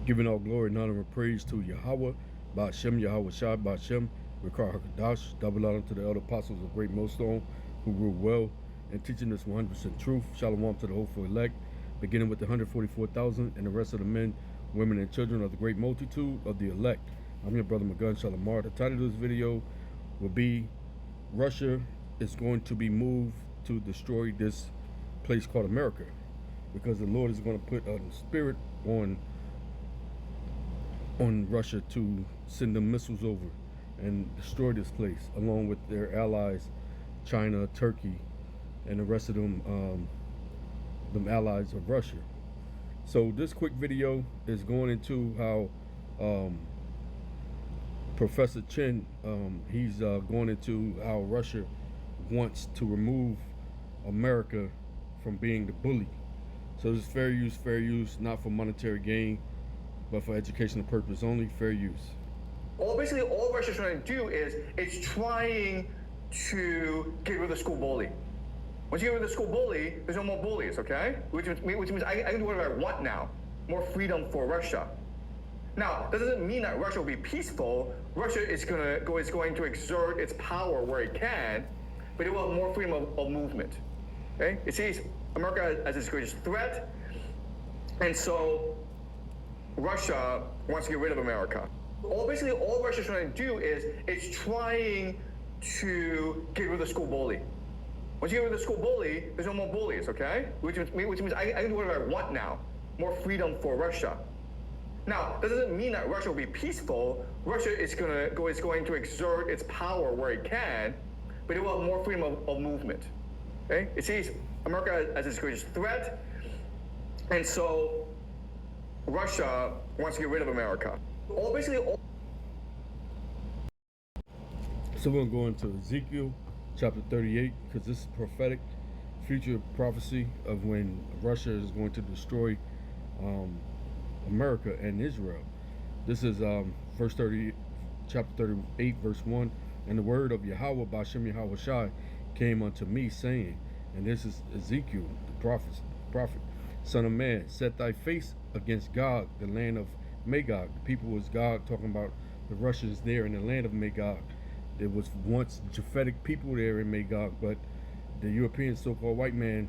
Giving all glory and honor and praise to Yahweh, Ba'ashem, Yahweh Shai, Ba'ashem, Rekar HaKadosh, double honor to the elder apostles of Great Millstone, who rule well and teaching us 100% truth. Shalom to the hopeful elect, beginning with the 144,000 and the rest of the men, women, and children of the great multitude of the elect. I'm your brother Magun Shalamar. The title of this video will be Russia is going to be moved to destroy this place called America, because the Lord is going to put a spirit on Russia to send them missiles over and destroy this place, along with their allies, China, Turkey, and the rest of them allies of Russia. So this quick video is going into how Professor Chen, he's going into how Russia wants to remove America from being the bully. So this is fair use, not for monetary gain, but for educational purpose only, fair use. Basically all Russia's trying to do is it's trying to get rid of the school bully. Once you get rid of the school bully, there's no more bullies, okay? Which means I can do whatever I want now. More freedom for Russia. Now, that doesn't mean that Russia will be peaceful. Russia is going to exert its power where it can, but it will have more freedom of movement. Okay? It sees America as its greatest threat, and so Russia wants to get rid of America. Basically all Russia's trying to do is it's trying to get rid of the school bully. Once you get rid of the school bully, there's no more bullies, okay? Which means I can do whatever I want now. More freedom for Russia. Now, that doesn't mean that Russia will be peaceful. Russia is going to exert its power where it can, but it will have more freedom of movement. Okay? It sees America as its greatest threat, and so Russia wants to get rid of America. So we're going to go into Ezekiel chapter 38, because this is prophetic future prophecy of when Russia is going to destroy America and Israel. This is chapter 38, verse 1. And the word of Yahweh, Ba'ashem Yahweh Shai, came unto me, saying, and this is Ezekiel, the prophet, son of man, set thy face against Gog, the land of Magog. The people was Gog, talking about the Russians there in the land of Magog. There was once Japhetic people there in Magog, but the European so-called white man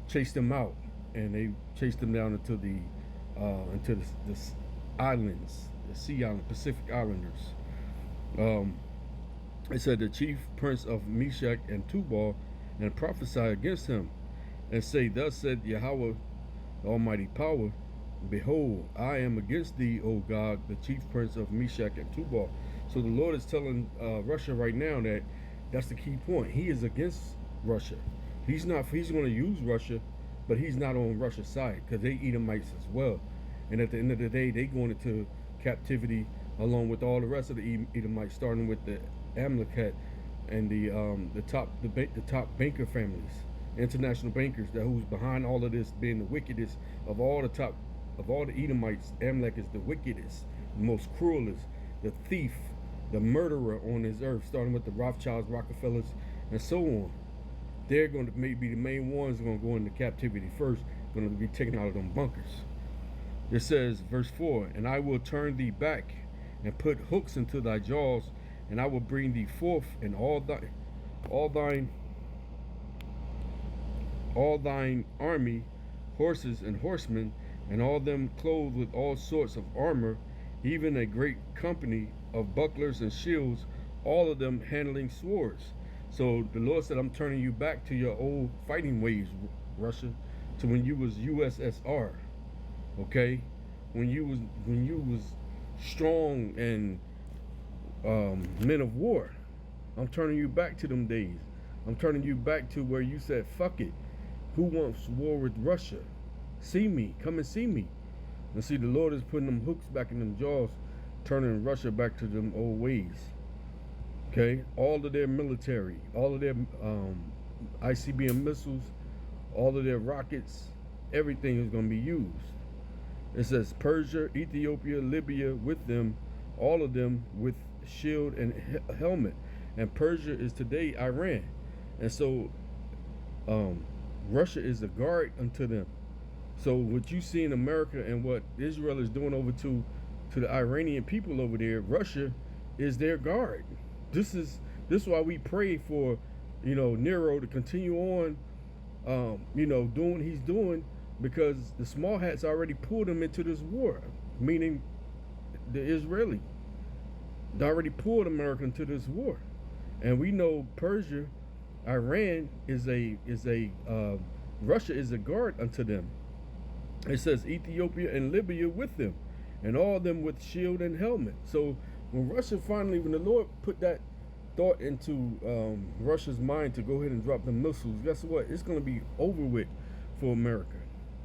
chased them out, and they chased them down into the islands, the sea island, Pacific Islanders. It said the chief prince of Meshach and Tubal, and prophesy against him, and say, thus said Yahweh, the Almighty Power, behold, I am against thee, O God, the chief prince of Meshach and Tubal. So the Lord is telling Russia right now that that's the key point. He is against Russia. He's going to use Russia, but he's not on Russia's side, because they Edomites as well. And at the end of the day, they going into captivity along with all the rest of the Edomites, starting with the Amalekat and the top banker families, international bankers, that who's behind all of this, being the wickedest of all the Edomites. Amalek is the wickedest, the most cruelest, the thief, the murderer on this earth, starting with the Rothschilds, Rockefellers, and so on. They're going to maybe the main ones going to go into captivity first, going to be taken out of them bunkers. It says, verse 4, and I will turn thee back and put hooks into thy jaws, and I will bring thee forth, and all thine army, horses and horsemen, and all them clothed with all sorts of armor, even a great company of bucklers and shields, all of them handling swords. So the Lord said, I'm turning you back to your old fighting ways, Russia, to when you was USSR, okay? When you was strong and men of war. I'm turning you back to them days. I'm turning you back to where you said, fuck it. Who wants war with Russia? See me, come and see me. And see, the Lord is putting them hooks back in them jaws, turning Russia back to them old ways. Okay, all of their military, all of their ICBM missiles, all of their rockets, everything is going to be used. It says Persia, Ethiopia, Libya with them, all of them with shield and helmet. And Persia is today Iran. And so Russia is a guard unto them. So what you see in America and what Israel is doing over to the Iranian people over there, Russia is their guard. This is why we pray for, Nero to continue on, doing what he's doing, because the small hats already pulled him into this war, meaning the Israeli. They already pulled America into this war, and we know Persia, Iran Russia is a guard unto them. It says Ethiopia and Libya with them, and all of them with shield and helmet. So when the Lord put that thought into Russia's mind to go ahead and drop the missiles, guess what? It's going to be over with for America.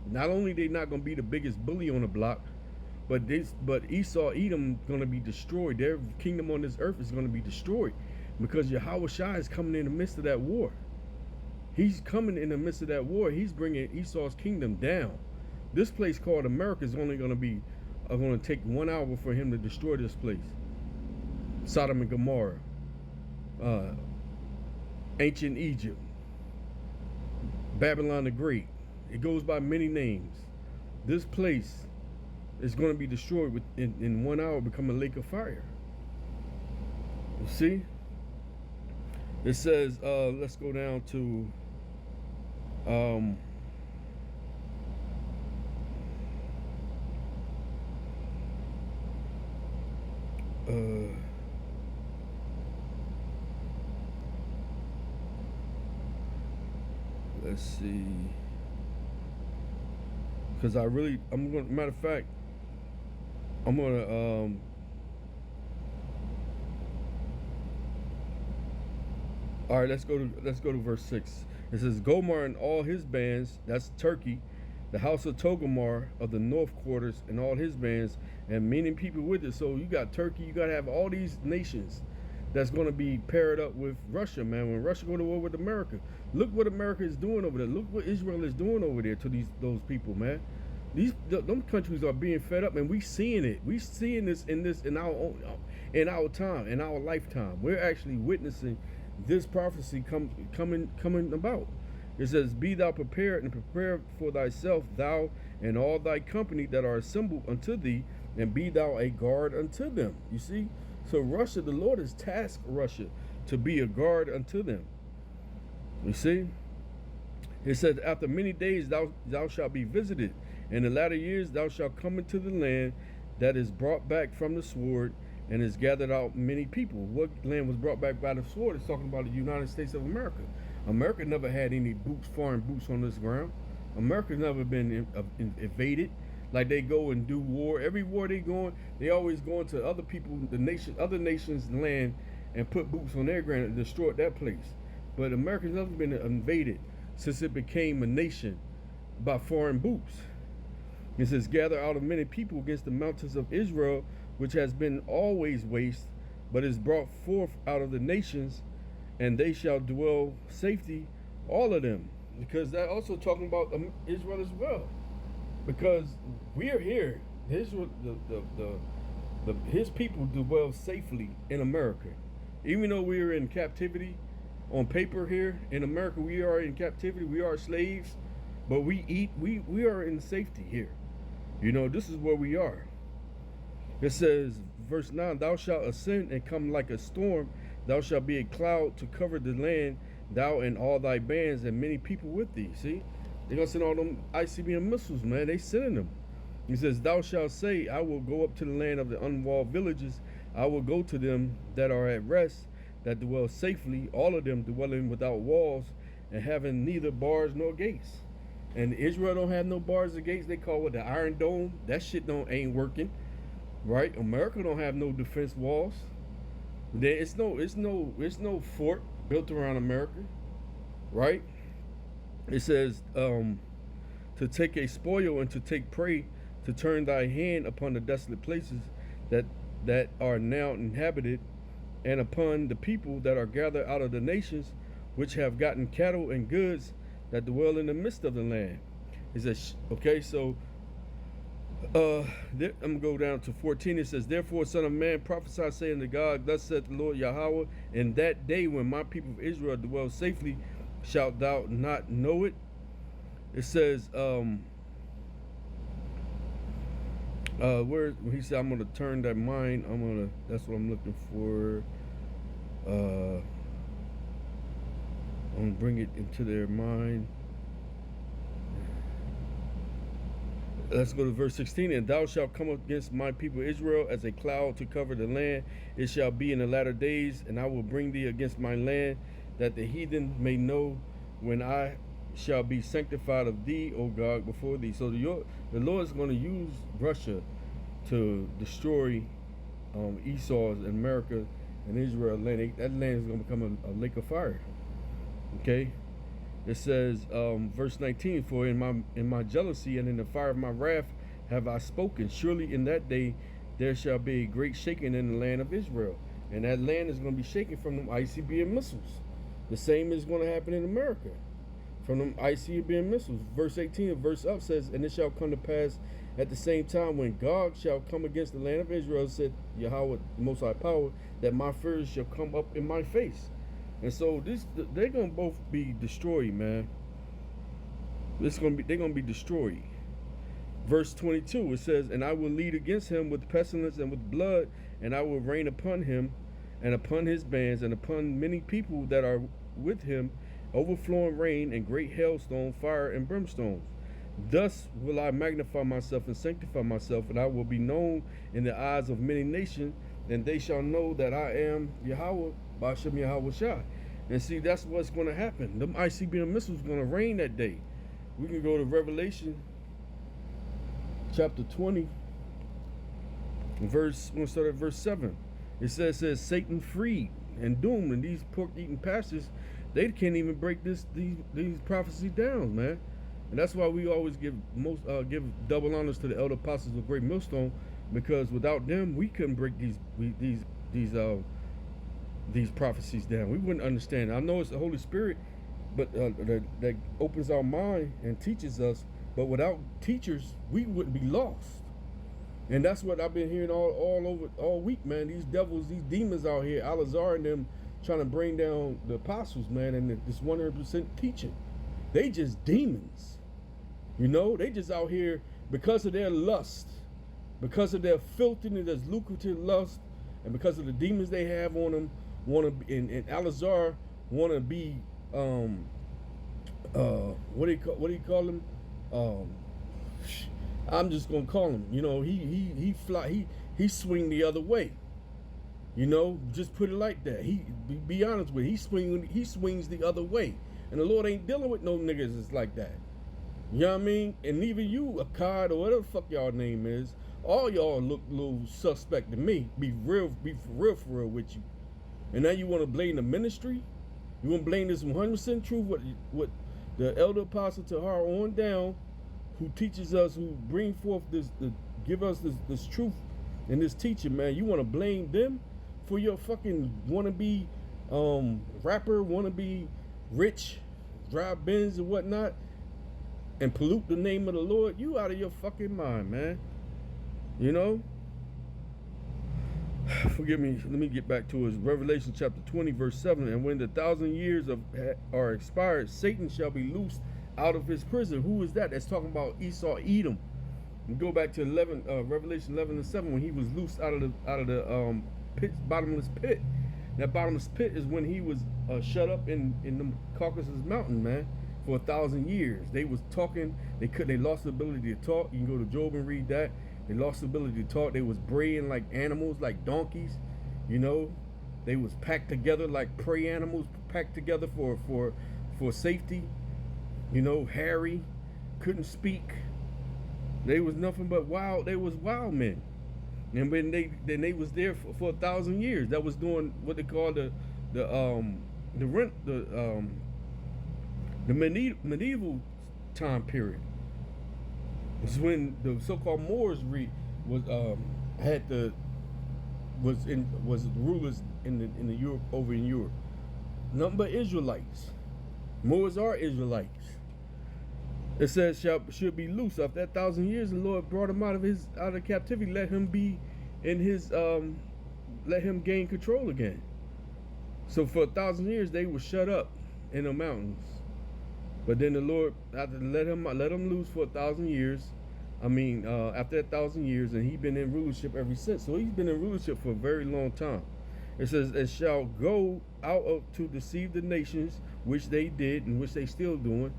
Not only they not going to be the biggest bully on the block, but Esau, Edom, going to be destroyed. Their kingdom on this earth is going to be destroyed, because Yahweh Shai is coming in the midst of that war. He's coming in the midst of that war. He's bringing Esau's kingdom down. This place called America is only going to take 1 hour for him to destroy this place. Sodom and Gomorrah, ancient Egypt, Babylon the Great. It goes by many names. This place is going to be destroyed in 1 hour, become a lake of fire. You see? It says, let's go down to let's see, because matter of fact, I'm gonna all right, let's go to verse 6. It says, Gomar and all his bands, that's Turkey, the house of Togomar of the north quarters and all his bands, and many people with it. So you got Turkey, you got to have all these nations that's going to be paired up with Russia, man. When Russia go to war with America, look what America is doing over there. Look what Israel is doing over there to those people, man. Them countries are being fed up, and we seeing it. We seeing this in our time, in our lifetime. We're actually witnessing this prophecy coming about. It says, be thou prepared, and prepare for thyself, thou and all thy company that are assembled unto thee, and be thou a guard unto them. You see? So Russia, the Lord has tasked Russia to be a guard unto them. You see? It says, after many days thou shalt be visited. In the latter years thou shalt come into the land that is brought back from the sword, and is gathered out many people. What land was brought back by the sword? It's talking about the United States of America. America never had any foreign boots on this ground. America's never been invaded. Like they go and do war. Every war they always go into other nations' land and put boots on their ground and destroy that place. But America's never been invaded since it became a nation by foreign boots. It says, gather out of many people against the mountains of Israel, which has been always waste, but is brought forth out of the nations, and they shall dwell safety, all of them. Because that also talking about Israel as well. Because we are here. Israel, his people dwell safely in America. Even though we are in captivity on paper here in America, we are in captivity, we are slaves, but we are in safety here. This is where we are. It says, verse 9, thou shalt ascend and come like a storm. Thou shalt be a cloud to cover the land, thou and all thy bands, and many people with thee. See? They're going to send all them ICBM missiles, man. They sending them. He says, thou shalt say, I will go up to the land of the unwalled villages. I will go to them that are at rest, that dwell safely, all of them dwelling without walls, and having neither bars nor gates. And Israel don't have no bars or gates. They call it the Iron Dome. That shit ain't working. Right? America don't have no defense walls. It's no fort built around America. Right? It says, to take a spoil and to take prey, to turn thy hand upon the desolate places that are now inhabited, and upon the people that are gathered out of the nations, which have gotten cattle and goods, that dwell in the midst of the land. It says, okay, so I'm gonna go down to 14. It says, therefore, son of man, prophesy, saying to God, thus saith the Lord Yahweh, in that day when my people of Israel dwell safely, shalt thou not know it? It says, Where he said, I'm gonna turn that mind. That's what I'm looking for. I'm gonna bring it into their mind. Let's go to verse 16. And thou shalt come against my people Israel as a cloud to cover the land. It shall be in the latter days, and I will bring thee against my land, that the heathen may know when I shall be sanctified of thee, O God, before thee. So the Lord is going to use Russia to destroy Esau's and America and Israel land. That land is going to become a lake of fire. Okay. It says, verse 19, for in my jealousy and in the fire of my wrath have I spoken. Surely in that day there shall be a great shaking in the land of Israel. And that land is going to be shaken from them ICBM missiles. The same is going to happen in America from them ICBM missiles. Verse 18 of verse up says, and it shall come to pass at the same time when God shall come against the land of Israel, said Yahweh, the Most High Power, that my fears shall come up in my face. And so they're gonna both be destroyed, man. They're gonna be destroyed. Verse 22, it says, and I will lead against him with pestilence and with blood, and I will rain upon him and upon his bands and upon many people that are with him, overflowing rain and great hailstone, fire and brimstone. Thus will I magnify myself and sanctify myself, and I will be known in the eyes of many nations, and they shall know that I am Yahweh, Bashem Yahweh Shai. And see, that's what's going to happen. Them ICBM missiles going to rain that day. We can go to Revelation chapter 20, we're going to start at verse 7. It says Satan freed and doomed, and these pork-eating pastors, they can't even break these prophecies down, man. And that's why we always give double honors to the elder apostles of Great Millstone, because without them we couldn't break these prophecies down. We wouldn't understand. I know it's the Holy Spirit, but that opens our mind and teaches us. But without teachers, we wouldn't be lost. And that's what I've been hearing all over all week, man. These devils, these demons out here, Alazar and them, trying to bring down the apostles, man, and this 100% teaching. They just demons. You know, they just out here because of their lust, because of their filthiness, lucrative lust, and because of the demons they have on them, and Alazar want to be what do you call him? I'm just gonna call him. You know, he swing the other way. You know, just put it like that. Be honest with you, he swings the other way, and the Lord ain't dealing with no niggas that's like that. You know what I mean? And even you, Akkad, or whatever the fuck y'all name is, all y'all look a little suspect to me. Be for real with you. And now you want to blame the ministry? You want to blame this 100% truth? What the elder apostle Tahar on down, who teaches us, who bring forth give us this truth and this teaching, man. You want to blame them for your fucking wannabe rapper, wannabe rich, drive Benz and whatnot, and pollute the name of the Lord? You out of your fucking mind, man. You know? Forgive me, let me get back to it. Revelation chapter 20, verse 7. And when the 1,000 years are expired, Satan shall be loosed out of his prison. Who is that? That's talking about Esau, Edom. And go back to Revelation 11 and 7, when he was loosed out of the bottomless pit. That bottomless pit is when he was shut up in the Caucasus Mountain, man, for 1,000 years. They was talking. They lost the ability to talk. You can go to Job and read that. They lost the ability to talk. They was braying like animals, like donkeys. You know, they was packed together like prey animals, packed together for safety. You know, hairy, couldn't speak. They was nothing but wild. They was wild men. And when they was there for 1,000 years, that was doing what they call the medieval time period. It's when the so-called Moors was rulers in the Europe, over in Europe. Nothing but Israelites. Moors are Israelites. It says should be loose after that 1,000 years. The Lord brought him out of captivity. Let him be in his let him gain control again. So for 1,000 years they were shut up in the mountains. But then the Lord, after let him loose for 1,000 years, After 1,000 years, and he's been in rulership ever since. So he's been in rulership for a very long time. It says, and shall go out of to deceive the nations, which they did and which they still doing,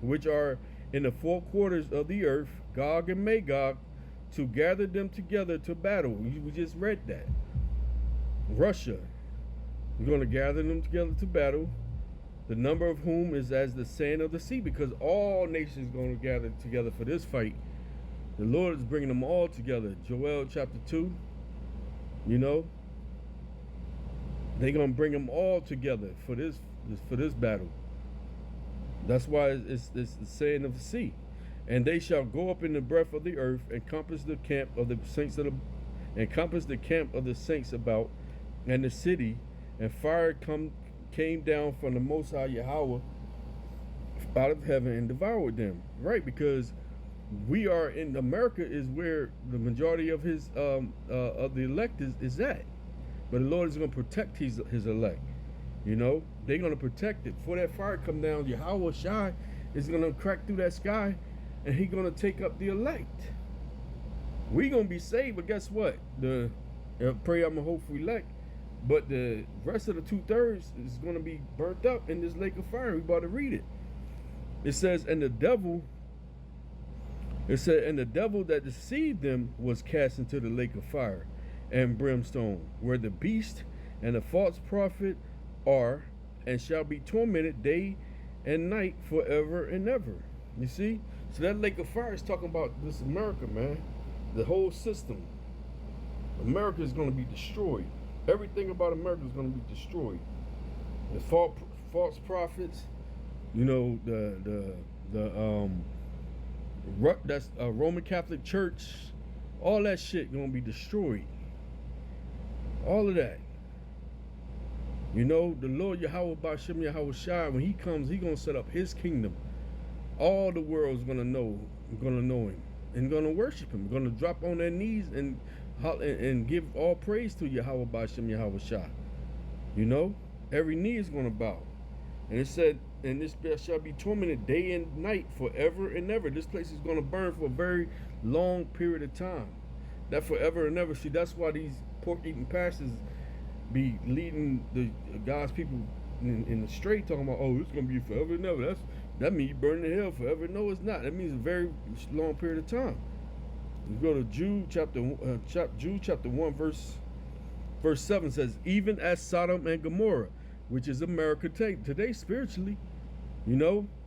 which are in the four quarters of the earth, Gog and Magog, to gather them together to battle. We just read that. Russia, we're going to gather them together to battle, the number of whom is as the sand of the sea, because all nations are going to gather together for this fight. The Lord is bringing them all together. Joel chapter 2, they're going to bring them all together for this battle. That's why it's the saying of the sea. And they shall go up in the breadth of the earth, and compass the camp of the saints about, and the city, and fire came down from the Most High Yahweh out of heaven and devoured them. Right, because we are in America is where the majority of his of the elect is at. But the Lord is going to protect his elect. They're going to protect it. Before that fire come down, Yahweh Shai is going to crack through that sky, and he's going to take up the elect. We're going to be saved, but guess what? Pray I'm a hopeful elect, but the rest of the 2/3 is going to be burnt up in this lake of fire. We about to read it. It says, and the devil that deceived them was cast into the lake of fire and brimstone, where the beast and the false prophet are, and shall be tormented day and night forever and ever. You see? So that lake of fire is talking about this America, man. The whole system. America is going to be destroyed. Everything about America is going to be destroyed. The false prophets, that's Roman Catholic Church, all that shit going to be destroyed. All of that. The Lord Yahweh Ba'Shem Yahweh Shai, when he comes, he going to set up his kingdom. All the world's going to know him and going to worship him, going to drop on their knees and give all praise to Yahweh Ba'Shem Yahweh Shai. Every knee is going to bow. And it said, and this shall be tormented day and night forever and ever. This place is going to burn for a very long period of time. That forever and ever. See, that's why these pork-eating pastors be leading the God's people in the straight, talking about, oh, it's going to be forever and ever. That means you burn in hell forever. No, it's not. That means a very long period of time. You go to Jude chapter 1, verse 7 says, even as Sodom and Gomorrah, which is America today spiritually,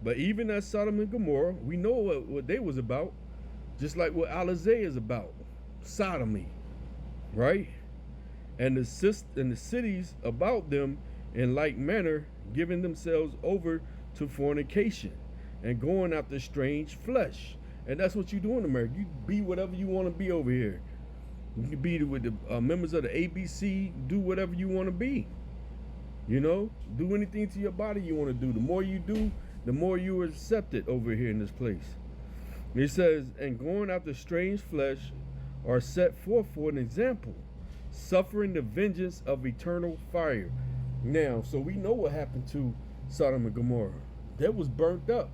but even as Sodom and Gomorrah, we know what they was about, just like what Alizé is about, sodomy, right? And the cities about them in like manner, giving themselves over to fornication and going after strange flesh. And that's what you do in America. You be whatever you want to be over here. You can be with the members of the ABC, do whatever you want to be. Do anything to your body you want to do. The more you do, the more you are accepted over here in this place. It says, and going after strange flesh are set forth for an example, suffering the vengeance of eternal fire. Now, so we know what happened to Sodom and Gomorrah. That was burnt up.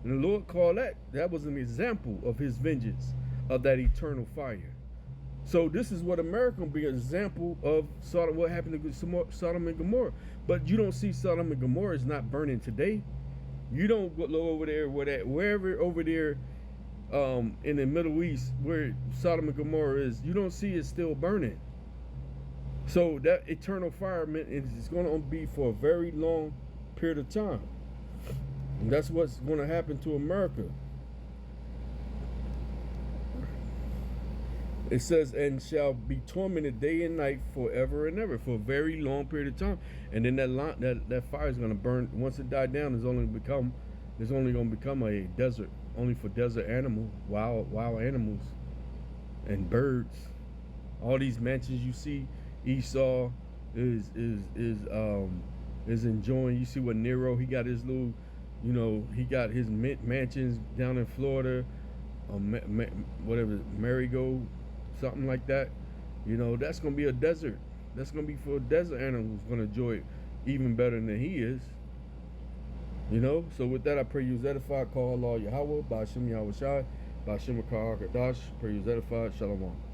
And the Lord called that was an example of his vengeance, of that eternal fire. So this is what America will be an example of what happened to Sodom and Gomorrah. But you don't see Sodom and Gomorrah is not burning today. You don't go over there wherever over there in the Middle East where Sodom and Gomorrah is, you don't see it still burning. So that eternal fire is going to be for a very long period of time. And that's what's going to happen to America. It says, and shall be tormented day and night forever and ever, for a very long period of time. And then that fire is going to burn. Once it died down, it's only going to become a desert, only for desert animals, wild animals, and birds. All these mansions you see, Esau is enjoying. You see what Nero, he got his little, he got his mansions down in Florida, whatever, Marigold, something like that. That's going to be a desert. That's going to be for desert animals, going to enjoy it even better than he is. You know? So with that, I pray you was edified. Call Allah Yahweh, by Hashem Yahweh Shai, by Hashem Akar Kadash. Pray you was edified. Shalom.